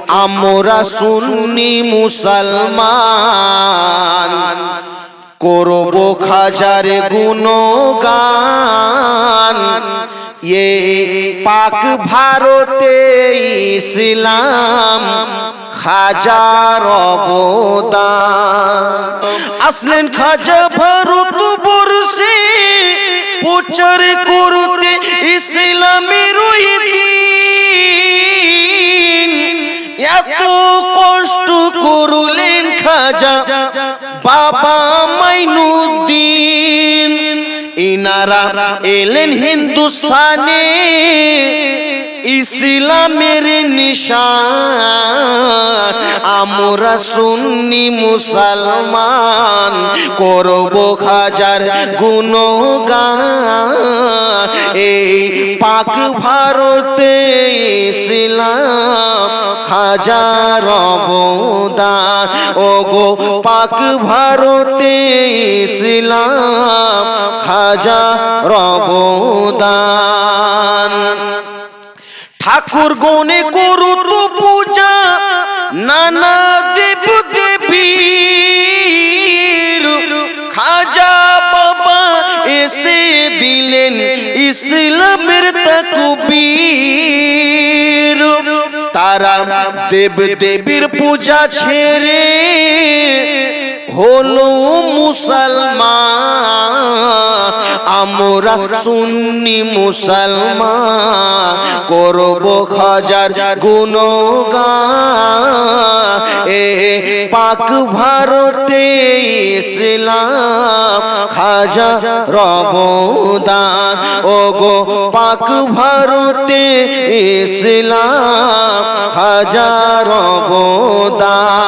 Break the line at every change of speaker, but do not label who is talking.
আমরা সুন্নি মুসলমান করব খাজার গুণগান। ये पाक भारते इस्लाम খাজার অবদান। আসলেন খাজা ভারতবর্ষে প্রচার করতে ইসলামের দ্বীন। এত কষ্ট করলেন খাজা বাবা মাইনুদ্দিন। ইনারা এলেন হিন্দুস্তানে ইসলামের নিশান। আমরা সুন্নি মুসলমান করব খাজার গুণগান। এই পাক ভারতে ইসলাম খাজার অবদান। ওগো পাক ভারতে ইসলাম খাজার অবদান। ঠাকুর গণে করত পূজা নানা দেব দেবীর। খাজা বাবা এসে দিলেন ইসলামের তাকবীর। তারা দেব দেবীর পূজা ছেড়ে হলো মুসলমান। আমরা সুন্নি মুসলমান করব খাজার গুণগান। এ পাক ভারতে ইসলাম খাজার অবদান। ওগো পাক ভারতে ইসলাম খাজার অবদান।